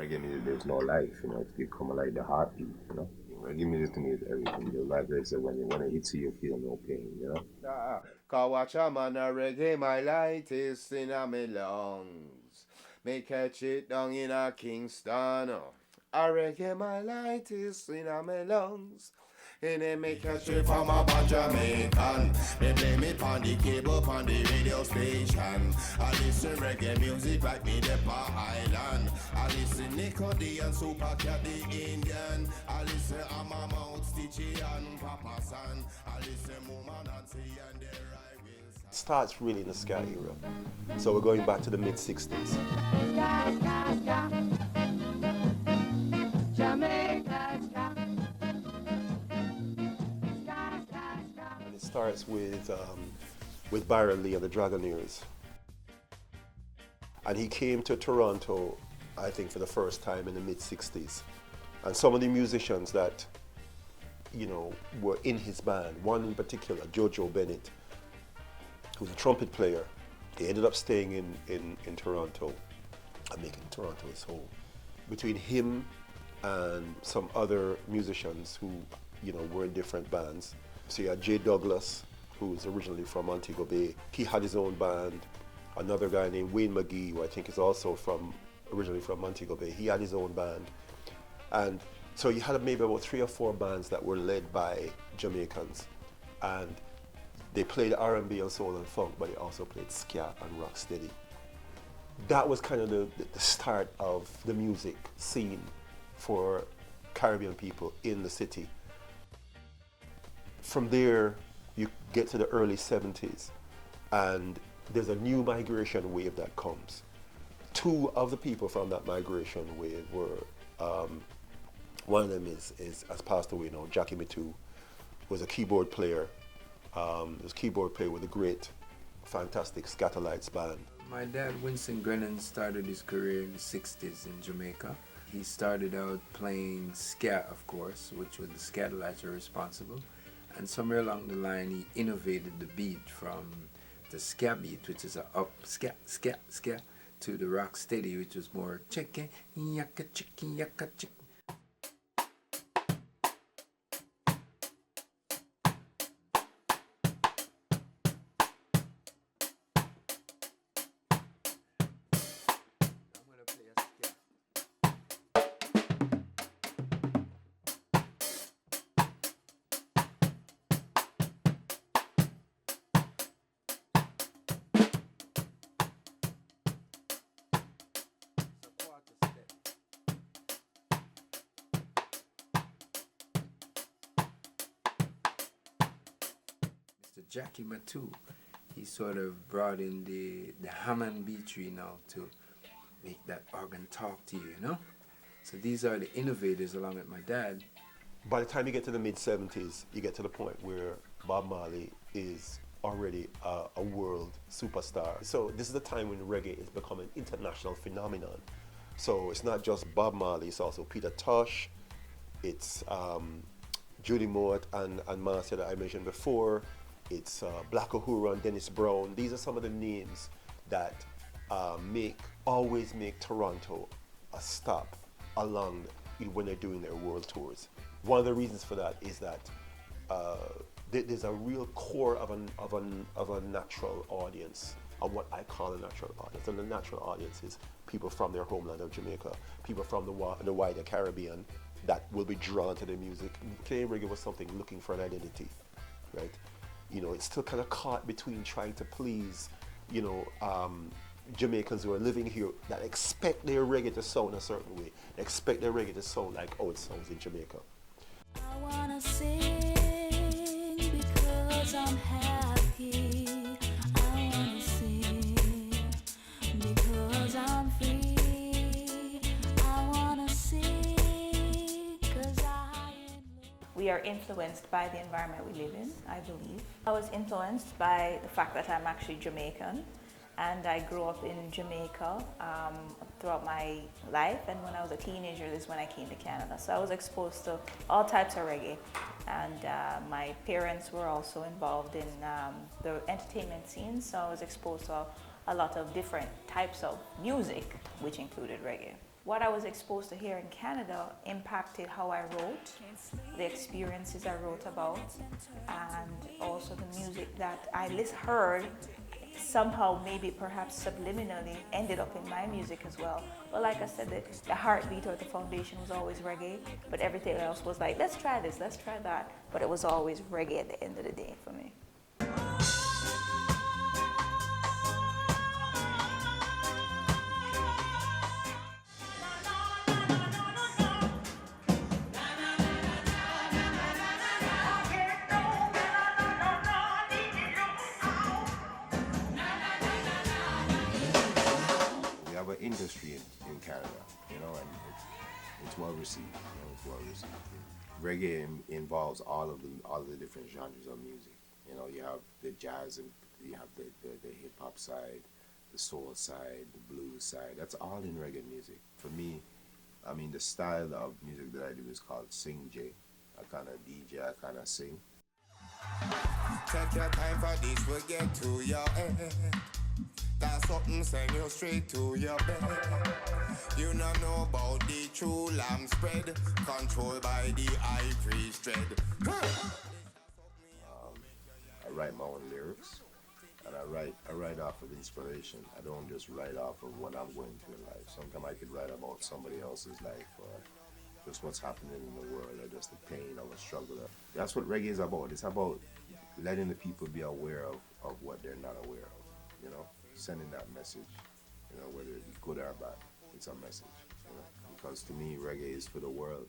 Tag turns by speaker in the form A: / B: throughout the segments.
A: reggae music, there's no life, it's become like the heartbeat, Reggae music to me is everything. The like I said, when it hits you, you feel no pain. Cause watch a man a reggae, my light is in a me lungs. Me catch it down in a Kingston. A reggae, my light is in a me lungs. And they make a trip from a bad Jamaican. They blame it on the cable, on the radio station. I listen reggae music like me the island. I listen Nico D and Super Cat the Indian. I listen Amma Mount Stitchy and Papa San. I listen Muma Nancy and their rivals.
B: Starts really in the ska era. So we're going back to the mid-60s. And it starts with Byron Lee and the Dragoneers. And he came to Toronto, I think, for the first time in the mid-60s. And some of the musicians that, were in his band, one in particular, Jojo Bennett, who's a trumpet player, he ended up staying in Toronto and making Toronto his home. Between him and some other musicians who, were in different bands. So you had Jay Douglas, who's originally from Montego Bay. He had his own band. Another guy named Wayne McGee, who I think is also originally from Montego Bay. He had his own band. And so you had maybe about 3 or 4 bands that were led by Jamaicans. And they played R&B and soul and funk, but they also played ska and rocksteady. That was kind of the start of the music scene for Caribbean people in the city. From there, you get to the early 70s, and there's a new migration wave that comes. 2 of the people from that migration wave were, one of them has passed away now, Jackie Mittoo, was a keyboard player. Was a keyboard player with a great, fantastic Scatterlights band.
C: My dad, Winston Grennan, started his career in the 60s in Jamaica. He started out playing ska, of course, which was the Scatterlights were responsible. And somewhere along the line, he innovated the beat from the ska beat, which is a up ska, ska, ska, to the rock steady, which was more chicken, yaka, chicken, yaka, chicken. Jackie Mittoo, he sort of brought in the Hammond B3 now to make that organ talk to you, So these are the innovators along with my dad.
B: By the time you get to the mid-70s, you get to the point where Bob Marley is already a world superstar. So this is the time when reggae is becoming an international phenomenon. So it's not just Bob Marley, it's also Peter Tosh, it's Judy Mott and Marcia that I mentioned before. It's Black Uhuru and Dennis Brown. These are some of the names that always make Toronto a stop along when they're doing their world tours. One of the reasons for that is that there's a real core of a natural audience, of what I call a natural audience. And the natural audience is people from their homeland of Jamaica, people from the wider Caribbean that will be drawn to the music. Canadian reggae was something looking for an identity, right? It's still kind of caught between trying to please, Jamaicans who are living here that expect their reggae to sound a certain way. They expect their reggae to sound like how it sounds in Jamaica.
D: I wanna sing because I'm happy. I wanna sing because I'm free. I wanna sing because
E: we are influenced by the environment we live in, I believe. I was influenced by the fact that I'm actually Jamaican, and I grew up in Jamaica throughout my life, and when I was a teenager, this is when I came to Canada. So I was exposed to all types of reggae, and my parents were also involved in the entertainment scene, so I was exposed to a lot of different types of music, which included reggae. what I was exposed to here in Canada impacted how I wrote, the experiences I wrote about, and also the music that I heard somehow, maybe perhaps subliminally, ended up in my music as well. But like I said, the heartbeat or the foundation was always reggae, but everything else was like, let's try this, let's try that. But it was always reggae at the end of the day for me.
A: We have an industry in Canada, you know, and it's well received. You know, it's well received. Reggae involves all of the different genres of music. You know, you have the jazz and you have the hip hop side, the soul side, the blues side. That's all in reggae music. For me, I mean, the style of music that I do is called sing J. I kind of DJ, I kind of sing.
F: Take your time for this, we'll get to your head. That's something send you straight to your bed. You don't know about the true lamb spread, controlled by the high priest dread.
A: I write my own lyrics, and I write off of inspiration. I don't just write off of what I'm going through in life. Sometimes I could write about somebody else's life, or just what's happening in the world, or just the pain or the struggle. That's what reggae is about. It's about letting the people be aware of what they're not aware of, you know, sending that message, you know, whether it's good or bad, it's a message, you know, because to me, reggae is for the world.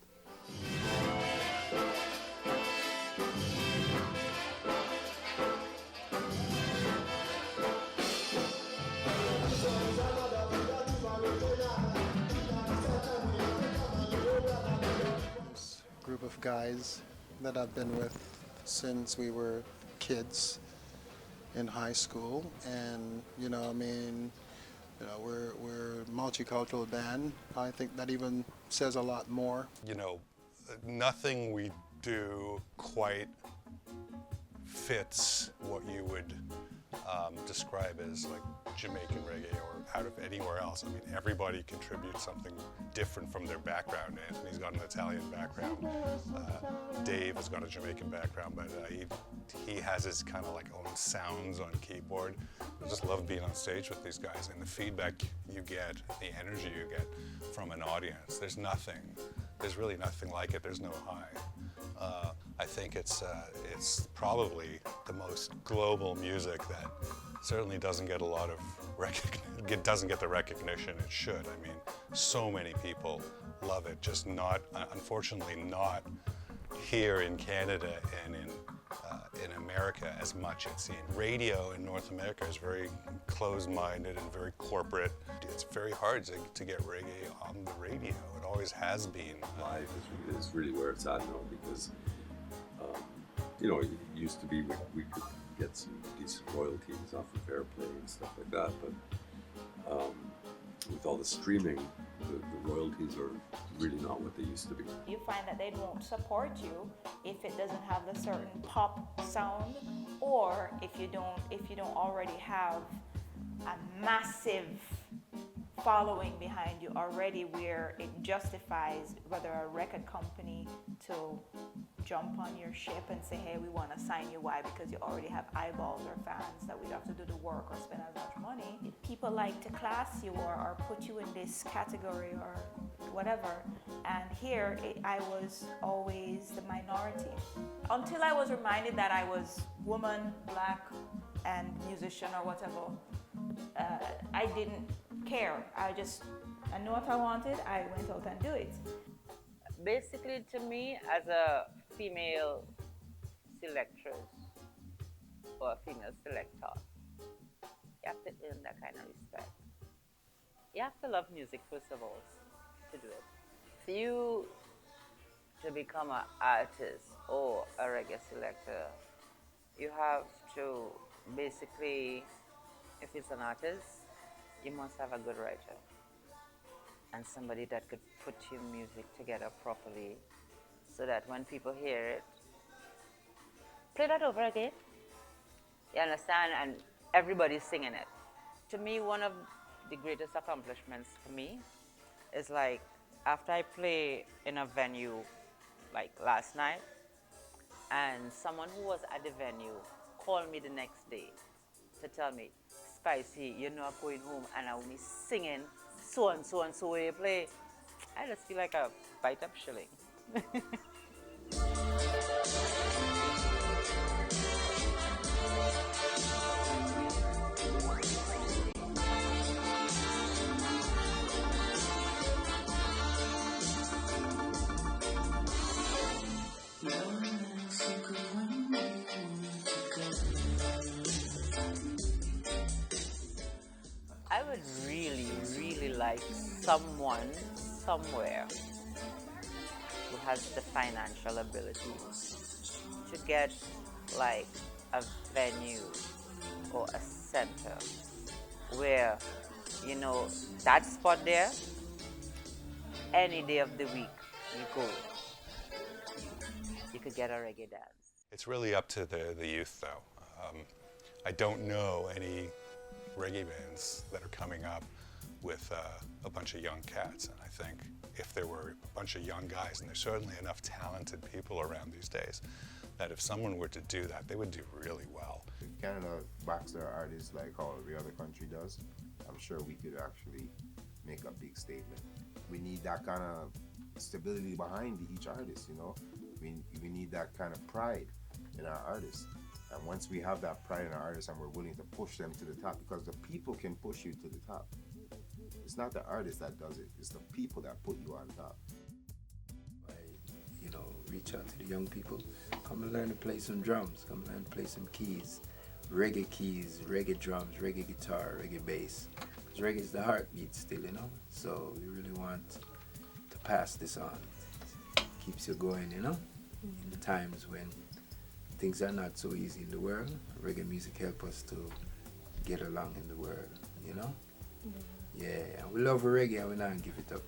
G: Group of guys that I've been with since we were kids in high school, and we're a multicultural band. I think that even says a lot more.
H: Nothing we do quite fits what you would describe as like Jamaican reggae or out of anywhere else. I mean, everybody contributes something different from their background. Anthony's got an Italian background. Dave has got a Jamaican background, but he has his kind of like own sounds on keyboard. I just love being on stage with these guys, and the feedback you get, the energy you get from an audience. There's really nothing like it. There's no high. I think it's probably the most global music that certainly doesn't get a lot of doesn't get the recognition it should. I mean, so many people love it, just not, unfortunately, not here in Canada and in America as much. It's in radio in North America is very closed-minded and very corporate. It's very hard to get reggae on the radio. It always has been.
I: Live is really where it's at now, because it used to be we could get some decent royalties off of airplay and stuff like that, but with all the streaming, the royalties are really not what they used to be.
E: You find that they won't support you if it doesn't have the certain pop sound, or if you don't already have a massive following behind you already, where it justifies whether a record company to jump on your ship and say, hey, we want to sign you. Why? Because you already have eyeballs or fans that we don't have to do the work or spend as much money. People like to class you or put you in this category or whatever. And here, I was always the minority. Until I was reminded that I was woman, black, and musician or whatever, I didn't care. I knew what I wanted. I went out and do it.
J: Basically, to me, as a female selectress or a female selector, you have to earn that kind of respect. You have to love music, first of all, to do it. For you to become an artist or a reggae selector, you have to basically, if it's an artist, you must have a good writer and somebody that could put your music together properly so that when people hear it, play that over again. You understand? And everybody's singing it. To me, one of the greatest accomplishments for me is like after I play in a venue like last night, and someone who was at the venue called me the next day to tell me, Spicy, you're not going home and I'll be singing so and so and so where you play. I just feel like a bite up shilling. I would really, really like someone somewhere who has the financial ability to get like a venue or a center where, you know, that spot there, any day of the week you go, you could get a reggae dance.
H: It's really up to the youth, though. I don't know any reggae bands that are coming up with a bunch of young cats, and I think if there were a bunch of young guys, and there's certainly enough talented people around these days, that if someone were to do that, they would do really well.
A: If Canada backs their artists like how every other country does, I'm sure we could actually make a big statement. We need that kind of stability behind each artist, you know? We need that kind of pride in our artists. And once we have that pride in our artists and we're willing to push them to the top, because the people can push you to the top. It's not the artist that does it, it's the people that put you on top.
C: You know, reach out to the young people. Come and learn to play some drums. Come and learn to play some keys. Reggae keys, reggae drums, reggae guitar, reggae bass. Because reggae is the heartbeat still, you know? So we really want to pass this on. Keeps you going, you know? In the times when things are not so easy in the world, reggae music helps us to get along in the world, you know? Yeah, and we love reggae and we not give it up.